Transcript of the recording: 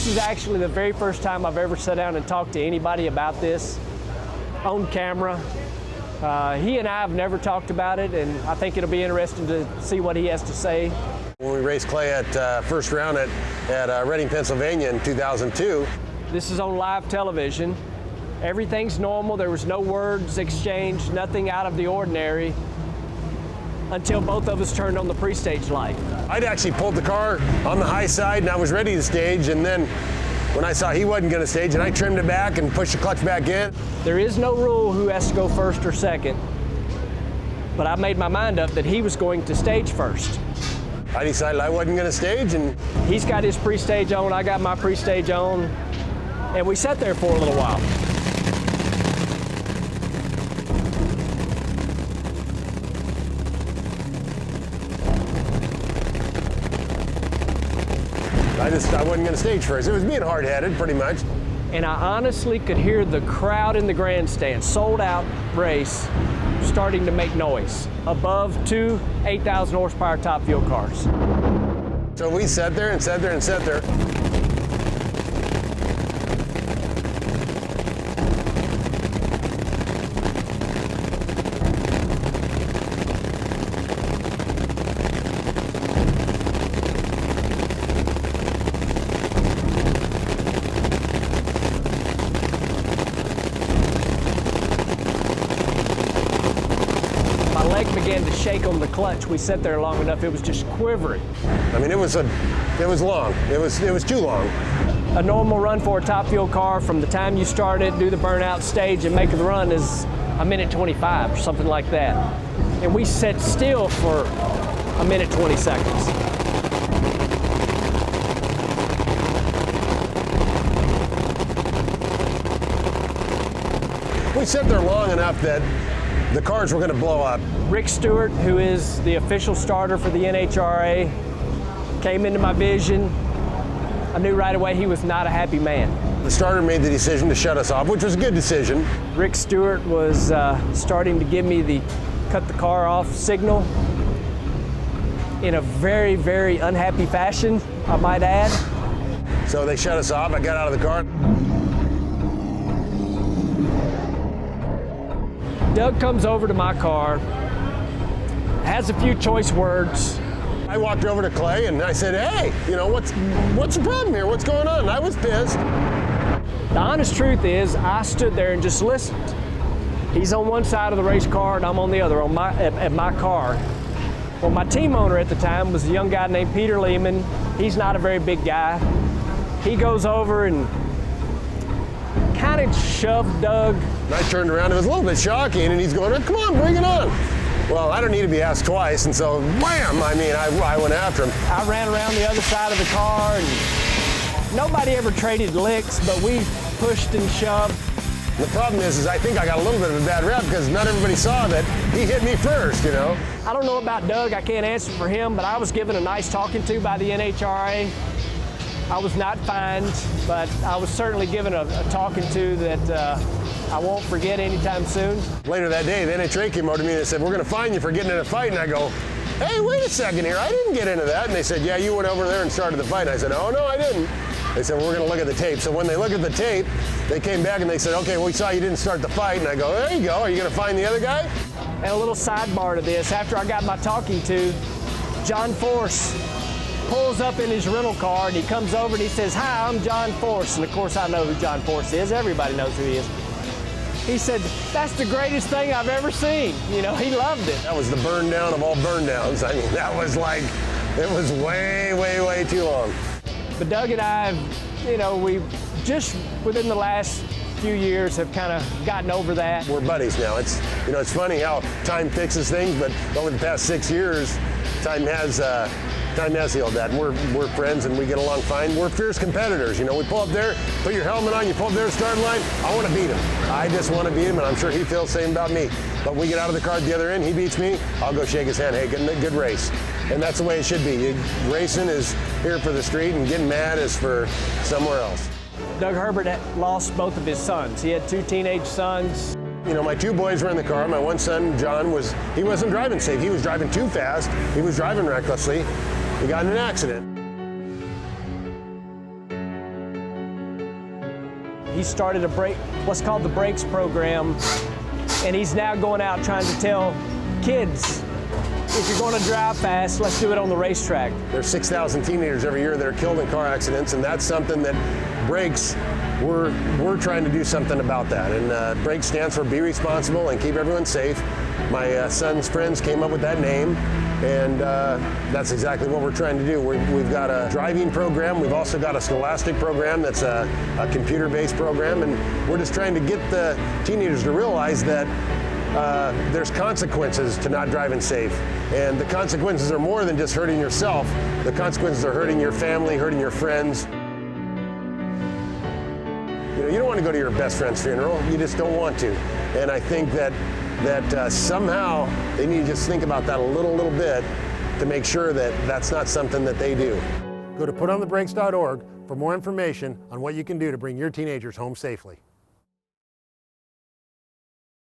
This is actually the very first time I've ever sat down and talked to anybody about this on camera. He and I have never talked about it, and I think it'll be interesting to see what he has to say. When we raced Clay at first round at Reading, Pennsylvania in 2002. This is on live television. Everything's normal. There was no words exchanged, nothing out of the ordinary until both of us turned on the pre-stage light. I'd actually pulled the car on the high side and I was ready to stage, and then when I saw he wasn't going to stage, and I trimmed it back and pushed the clutch back in. There is no rule who has to go first or second, but I made my mind up that he was going to stage first. I decided I wasn't going to stage, and he's got his pre-stage on, I got my pre-stage on, and we sat there for a little while. I wasn't going to stage first. It was being hard-headed, pretty much. And I honestly could hear the crowd in the grandstand, sold out race, starting to make noise above two 8,000 horsepower top fuel cars. So we sat there and sat there and sat there. Began to shake on the clutch. We sat there long enough, it was just quivering. I mean, it was long. It was too long. A normal run for a top fuel car from the time you start it, do the burnout stage, and make the run is a minute 25 or something like that. And we sat still for a minute 20 seconds. We sat there long enough that the cars were going to blow up. Rick Stewart, who is the official starter for the NHRA, came into my vision. I knew right away he was not a happy man. The starter made the decision to shut us off, which was a good decision. Rick Stewart was starting to give me the cut the car off signal in a very, very unhappy fashion, I might add. So they shut us off. I got out of the car. Doug comes over to my car, has a few choice words. I walked over to Clay and I said, hey, you know, what's the problem here? What's going on? And I was pissed. The honest truth is, I stood there and just listened. He's on one side of the race car and I'm on the other at my car. Well, my team owner at the time was a young guy named Peter Lehman. He's not a very big guy. He goes over and kind of shoved Doug. And I turned around, it was a little bit shocking, and he's going, come on, bring it on. Well, I don't need to be asked twice, and so, wham, I went after him. I ran around the other side of the car, and nobody ever traded licks, but we pushed and shoved. The problem is I think I got a little bit of a bad rap because not everybody saw that he hit me first, you know. I don't know about Doug, I can't answer for him, but I was given a nice talking to by the NHRA. I was not fined, but I was certainly given a talking to that I won't forget anytime soon. Later that day, the NHRA came over to me and they said, we're going to fine you for getting in a fight. And I go, hey, wait a second here, I didn't get into that. And they said, yeah, you went over there and started the fight. And I said, oh, no, I didn't. They said, well, we're going to look at the tape. So when they looked at the tape, they came back and they said, okay, we saw you didn't start the fight. And I go, there you go, are you going to fine the other guy? And a little sidebar to this, after I got my talking to, John Force pulls up in his rental car and he comes over and he says, hi, I'm John Force. And of course I know who John Force is. Everybody knows who he is. He said, that's the greatest thing I've ever seen. You know, he loved it. That was the burn down of all burn downs. I mean, that was like, it was way, way, way too long. But Doug and I, you know, we just within the last few years have kind of gotten over that. We're buddies now. It's, you know, it's funny how time fixes things, but over the past 6 years, time has healed that, and we're friends and we get along fine. We're fierce competitors, you know. We pull up there, put your helmet on, you pull up there to the starting line, I want to beat him. I just want to beat him, and I'm sure he feels the same about me. But we get out of the car at the other end, he beats me, I'll go shake his hand, hey, good race. And that's the way it should be. Racing is here for the street, and getting mad is for somewhere else. Doug Herbert lost both of his sons. He had 2 teenage sons. You know, my 2 boys were in the car. My one son, John, he wasn't driving safe. He was driving too fast. He was driving recklessly. He got in an accident. He started what's called the Brakes program, and he's now going out trying to tell kids, if you're going to drive fast, let's do it on the racetrack. There's 6,000 teenagers every year that are killed in car accidents, and that's something that Brakes, we're trying to do something about that. And Brakes stands for Be Responsible and Keep Everyone Safe. My son's friends came up with that name, and that's exactly what we're trying to do. We've got a driving program. We've also got a scholastic program that's a computer-based program, and we're just trying to get the teenagers to realize that there's consequences to not driving safe. And the consequences are more than just hurting yourself. The consequences are hurting your family, hurting your friends. You don't want to go to your best friend's funeral. You just don't want to. And I think that somehow they need to just think about that a little bit to make sure that that's not something that they do. Go to putonthebrakes.org for more information on what you can do to bring your teenagers home safely.